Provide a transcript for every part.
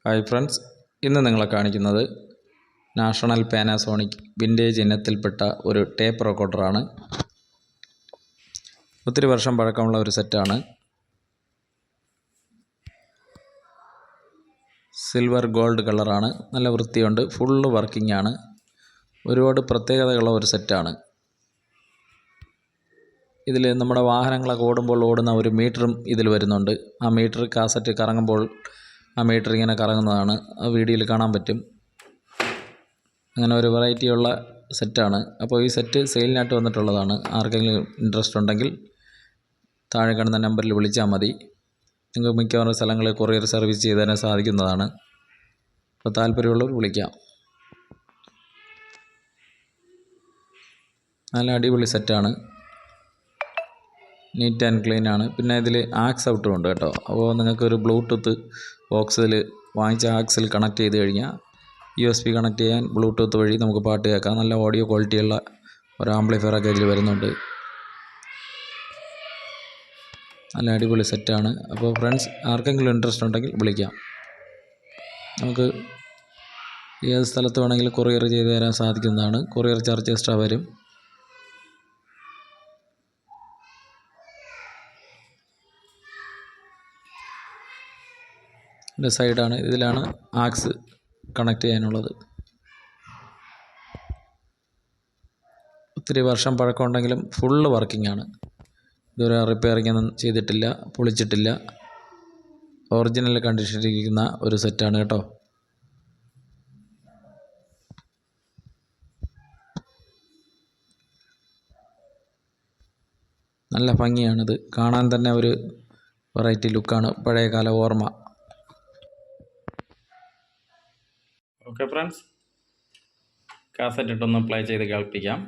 Hi friends, ഇന്ന് നിങ്ങളെ കാണിക്കുന്നത് നാഷണൽ പാനാസോണിക് വിൻറ്റേജ് ഇനത്തിൽപ്പെട്ട ഒരു ടേപ്പ് റെക്കോർഡറാണ്. ഒത്തിരി വർഷം പഴക്കമുള്ള ഒരു സെറ്റാണ്. സിൽവർ ഗോൾഡ് കളറാണ്. നല്ല വൃത്തിയുണ്ട്. ഫുള്ള് വർക്കിംഗ് ആണ്. ഒരുപാട് പ്രത്യേകതകളുള്ള ഒരു സെറ്റാണ്. ഇതിൽ നമ്മുടെ വാഹനങ്ങളൊക്കെ ഓടുന്ന ഒരു മീറ്ററും ഇതിൽ വരുന്നുണ്ട്. ആ മീറ്റർ കാസറ്റ് കറങ്ങുമ്പോൾ ആ മീറ്റർ ഇങ്ങനെ കറങ്ങുന്നതാണ്. ആ വീഡിയോയിൽ കാണാൻ പറ്റും. അങ്ങനെ ഒരു വെറൈറ്റിയുള്ള സെറ്റാണ്. അപ്പോൾ ഈ സെറ്റ് സെയിലിനായിട്ട് വന്നിട്ടുള്ളതാണ്. ആർക്കെങ്കിലും ഇൻട്രസ്റ്റ് ഉണ്ടെങ്കിൽ താഴെ കാണുന്ന നമ്പറിൽ വിളിച്ചാൽ മതി. നിങ്ങൾക്ക് മിക്കവാറും സ്ഥലങ്ങളിൽ കൊറിയർ സർവീസ് ചെയ്ത് തരാൻ സാധിക്കുന്നതാണ്. അപ്പോൾ താല്പര്യമുള്ളവർ വിളിക്കാം. നല്ല അടിപൊളി സെറ്റാണ്. നീറ്റ് ആൻഡ് ക്ലീൻ ആണ്. പിന്നെ ഇതിൽ ആക്സ് ഔട്ടും ഉണ്ട് കേട്ടോ. അപ്പോൾ നിങ്ങൾക്കൊരു ബ്ലൂടൂത്ത് ബോക്സിൽ വാങ്ങിച്ച ആക്സിൽ കണക്ട് ചെയ്ത് കഴിഞ്ഞാൽ USB കണക്ട് ചെയ്യാൻ ബ്ലൂടൂത്ത് വഴി നമുക്ക് പാട്ട് കേൾക്കാം. നല്ല ഓഡിയോ ക്വാളിറ്റിയുള്ള ഒരു ആംപ്ലിഫയറൊക്കെ ഇതിൽ വരുന്നുണ്ട്. നല്ല അടിപൊളി സെറ്റാണ്. അപ്പോൾ ഫ്രണ്ട്സ്, ആർക്കെങ്കിലും ഇൻട്രസ്റ്റ് ഉണ്ടെങ്കിൽ വിളിക്കാം. നമുക്ക് ഏത് സ്ഥലത്ത് വേണമെങ്കിലും കൊറിയർ ചെയ്ത് തരാൻ സാധിക്കുന്നതാണ്. കൊറിയർ ചാർജ് എക്സ്ട്രാ വരും. ഇതിൻ്റെ സൈഡാണ്. ഇതിലാണ് ആക്സ് കണക്ട് ചെയ്യാനുള്ളത്. ഒത്തിരി വർഷം പഴക്കമുണ്ടെങ്കിലും ഫുള്ള് വർക്കിംഗ് ആണ്. ഇതുവരെ റിപ്പയറിംഗ് ഒന്നും ചെയ്തിട്ടില്ല, പൊളിച്ചിട്ടില്ല. ഒറിജിനൽ കണ്ടീഷനിലിരിക്കുന്ന ഒരു സെറ്റാണ് കേട്ടോ. നല്ല ഭംഗിയാണിത് കാണാൻ തന്നെ. ഒരു വെറൈറ്റി ലുക്കാണ്. പഴയകാല ഓർമ്മ. ഓക്കെ ഫ്രണ്ട്സ്, കാസറ്റ് ഇട്ടൊന്ന് പ്ലേ ചെയ്ത് കേൾപ്പിക്കാം.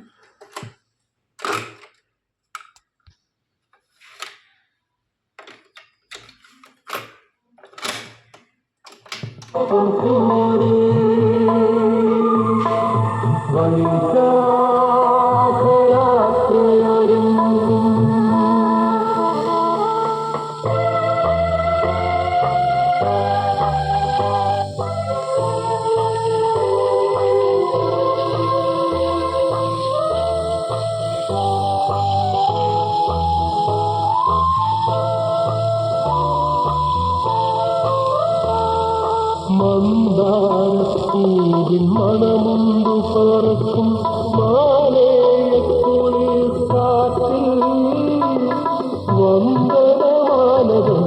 മന്ദാരപ്പൂവിൻ മണമുണ്ടു പറക്കും മാലയക്കുളിർ കാറ്റിൽ വന്ദനമാലകം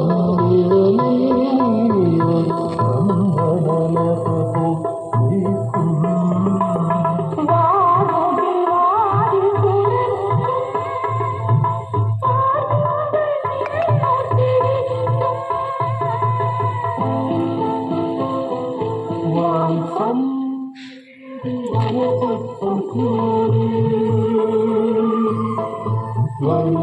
ഇളനീർ ചന്ദനലഹരി വീശും. One